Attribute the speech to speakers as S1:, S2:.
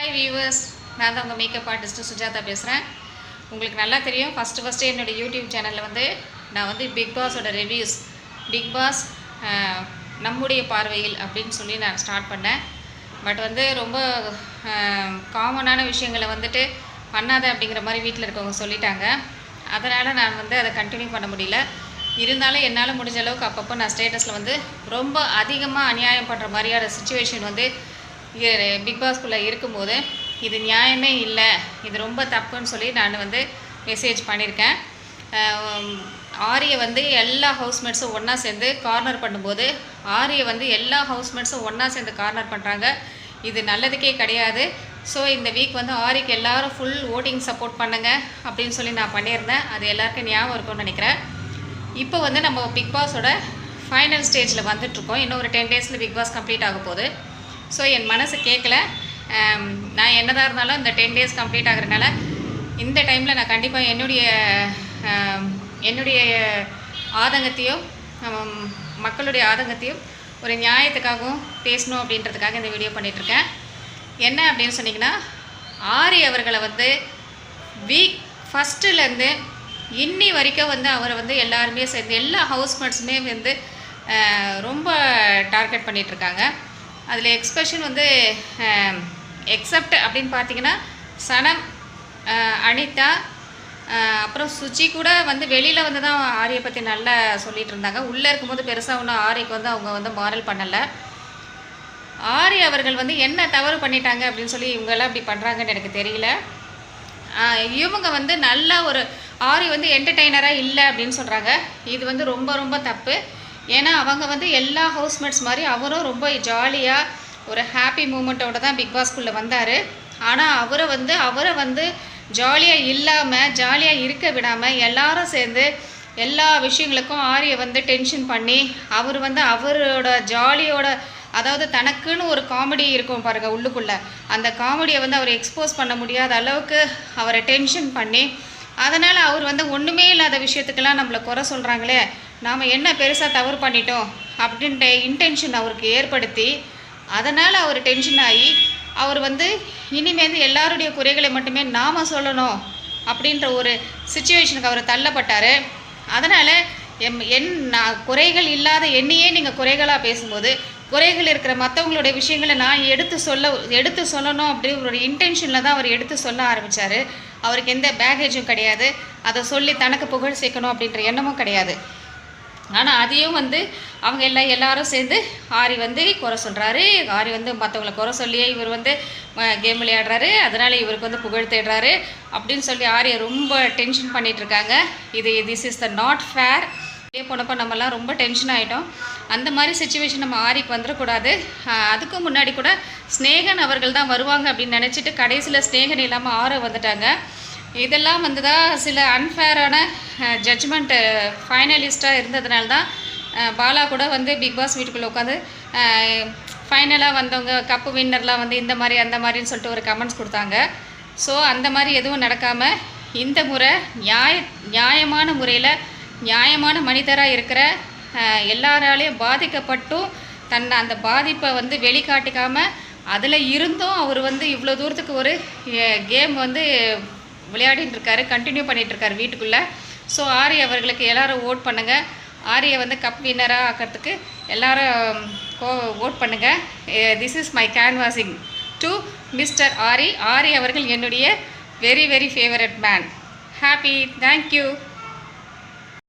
S1: Hi viewers, நான் தான் உங்கள் மேக்கப் ஆர்டிஸ்ட்டு சுஜாதா பேசுகிறேன். உங்களுக்கு நல்லா தெரியும், ஃபஸ்ட்டு என்னோடய யூடியூப் சேனலில் வந்து நான் வந்து பிக் பாஸோட ரிவ்யூஸ், பிக் பாஸ் நம்முடைய பார்வையில் அப்படின்னு சொல்லி நான் ஸ்டார்ட் பண்ணேன். பட் வந்து ரொம்ப காமனான விஷயங்களை வந்துட்டு பண்ணாத அப்படிங்கிற மாதிரி வீட்டில் இருக்கவங்க சொல்லிட்டாங்க. அதனால் நான் வந்து அதை கண்டினியூ பண்ண முடியல. இருந்தாலும் என்னால் முடிஞ்ச அளவுக்கு அப்பப்போ நான் ஸ்டேட்டஸில் வந்து ரொம்ப அதிகமாக அநியாயம் பண்ணுற மாதிரியான சுச்சுவேஷன் வந்து பிக் பாஸ்குள்ளே இருக்கும்போது இது நியாயமே இல்லை, இது ரொம்ப தப்புன்னு சொல்லி நான் வந்து மெசேஜ் பண்ணியிருக்கேன். ஆரியை வந்து எல்லா ஹவுஸ்மேட்ஸும் ஒன்றா சேர்ந்து கார்னர் பண்ணும்போது ஆரியை வந்து எல்லா ஹவுஸ்மேட்ஸும் ஒன்றா சேர்ந்து கார்னர் பண்ணுறாங்க. இது நல்லதுக்கே கிடையாது. ஸோ இந்த வீக் வந்து ஆரிக்கு எல்லோரும் ஃபுல் ஓட்டிங் சப்போர்ட் பண்ணுங்க அப்படின்னு சொல்லி நான் பண்ணியிருந்தேன். அது எல்லாருக்கும் ஞாபகம் இருக்கும்னு நினைக்கிறேன். இப்போ வந்து நம்ம பிக் பாஸோட ஃபைனல் ஸ்டேஜில் வந்துட்ருக்கோம். இன்னும் ஒரு 10 டேஸில் பிக் பாஸ் கம்ப்ளீட் ஆக போகுது. ஸோ என் மனசு கேட்கல. நான் என்னதான் இருந்தாலும் இந்த 10 டேஸ் கம்ப்ளீட் ஆகிறதுனால இந்த டைமில் நான் கண்டிப்பாக என்னுடைய ஆதங்கத்தையும் மக்களுடைய ஆதங்கத்தையும் ஒரு நியாயத்துக்காகவும் பேசணும் அப்படின்றதுக்காக இந்த வீடியோ பண்ணிகிட்ருக்கேன். என்ன அப்படின்னு சொன்னிங்கன்னா, ஆரி அவர்களை வந்து வீக் ஃபஸ்ட்டுலேருந்து இன்னி வரைக்கும் வந்து அவரை வந்து எல்லாருமே சேர்ந்து எல்லா ஹவுஸ்மேட்ஸுமே வந்து ரொம்ப டார்கெட் பண்ணிகிட்ருக்காங்க. அதில் எக்ஸ்பெஷன் வந்து எக்ஸப்ட் அப்படின்னு பார்த்தீங்கன்னா சனம், அனிதா, அப்புறம் சுச்சி கூட வந்து வெளியில் வந்து தான் ஆரியை பற்றி நல்லா சொல்லிகிட்டு இருந்தாங்க. உள்ளே இருக்கும்போது பெருசாக ஒன்றும் ஆரிக்கு வந்து அவங்க வந்து மாரல் பண்ணலை. ஆரி அவர்கள் வந்து என்ன தவறு பண்ணிட்டாங்க அப்படின்னு சொல்லி இவங்கெல்லாம் இப்படி பண்ணுறாங்கன்னு எனக்கு தெரியல. இவங்க வந்து நல்ல ஒரு ஆரி வந்து என்டர்டெய்னராக இல்லை அப்படின்னு சொல்கிறாங்க. இது வந்து ரொம்ப ரொம்ப தப்பு. ஏன்னா அவங்க வந்து எல்லா ஹவுஸ்மேட்ஸ் மாதிரி அவரும் ரொம்ப ஜாலியாக ஒரு ஹாப்பி மூமெண்ட்டோட தான் பிக் பாஸ்குள்ளே வந்தார். ஆனால் அவரை வந்து ஜாலியாக இல்லாமல் ஜாலியாக இருக்க விடாமல் எல்லாரும் சேர்ந்து எல்லா விஷயங்களுக்கும் ஆரியை வந்து டென்ஷன் பண்ணி அவர் வந்து அவரோட ஜாலியோட, அதாவது தனக்குன்னு ஒரு காமெடி இருக்கும் பாருங்கள் உள்ளுக்குள்ளே, அந்த காமெடியை வந்து அவர் எக்ஸ்போஸ் பண்ண முடியாத அளவுக்கு அவரை டென்ஷன் பண்ணி, அதனால் அவர் வந்து ஒன்றுமே இல்லாத விஷயத்துக்கெல்லாம் நம்மளை குறை சொல்கிறாங்களே, நாம் என்ன பெருசாக தவறு பண்ணிட்டோம் அப்படின்ட்டு இன்டென்ஷன் அவருக்கு ஏற்படுத்தி, அதனால் அவர் டென்ஷன் ஆகி அவர் வந்து இனிமேல் எல்லாருடைய குறைகளை மட்டுமே நாம் சொல்லணும் அப்படின்ற ஒரு சுச்சுவேஷனுக்கு அவர் தள்ளப்பட்டார். அதனால் குறைகள் இல்லாத என்னையே நீங்கள் குறைகளாக பேசும்போது குறைகள் இருக்கிற மற்றவங்களுடைய விஷயங்களை நான் எடுத்து சொல்லணும் அப்படி ஒரு இன்டென்ஷனில் தான் அவர் எடுத்து சொல்ல ஆரம்பித்தார். அவருக்கு எந்த பேகேஜும் கிடையாது, அதை சொல்லி தனக்கு புகழ் சேர்க்கணும் அப்படின்ற எண்ணமும் கிடையாது. ஆனால் அதையும் வந்து அவங்க எல்லாரும் சேர்ந்து ஆரி வந்து குறை சொல்கிறாரு. ஆரி வந்து மற்றவங்களை குறை சொல்லியே இவர் வந்து கேம் விளையாடுறாரு, அதனால் இவருக்கு வந்து புகழ் தேடுறாரு அப்படின்னு சொல்லி ஆரியை ரொம்ப டென்ஷன் பண்ணிகிட்ருக்காங்க. This is the not fair. அப்படியே போனப்போ நம்மலாம் ரொம்ப டென்ஷன் ஆகிட்டோம். அந்த மாதிரி சுச்சுவேஷன் நம்ம ஆரிக்கு வந்துடக்கூடாது. அதுக்கு முன்னாடி கூட ஸ்னேகன் அவர்கள் தான் வருவாங்க அப்படின்னு நினச்சிட்டு கடைசியில் ஸ்னேகன் இல்லாமல் ஆர வந்துட்டாங்க. இதெல்லாம் வந்து தான் சில அன்ஃபேரான ஜட்ஜ்மெண்ட் ஃபைனலிஸ்ட்டாக இருந்ததுனால தான் பாலா கூட வந்து பிக் பாஸ் வீட்டுக்குள்ளே உட்காந்து ஃபைனலாக வந்தவங்க கப்பு வின்னர்லாம் வந்து இந்த மாதிரி அந்த மாதிரின்னு சொல்லிட்டு ஒரு கமெண்ட்ஸ் கொடுத்தாங்க. ஸோ அந்த மாதிரி எதுவும் நடக்காமல் இந்த முறை நியாயமான முறையில் நியாயமான மனிதராக இருக்கிற எல்லாராலையும் பாதிக்கப்பட்டும் அந்த பாதிப்பை வந்து வெளிக்காட்டிக்காமல் அதில் இருந்தும் அவர் வந்து இவ்வளோ தூரத்துக்கு ஒரு கேம் வந்து விளையாடிட்டு இருக்காரு, கண்டினியூ பண்ணிகிட்ருக்காரு வீட்டுக்குள்ளே. ஸோ ஆரி அவர்களுக்கு எல்லோரும் ஓட் பண்ணுங்கள். ஆரியை வந்து கப் வின்னராக ஆக்கிறதுக்கு எல்லோரும் ஓட் பண்ணுங்கள். This is my canvassing to mister Ari. Ari அவர்கள் என்னுடைய very very favourite man. Happy. Thank you.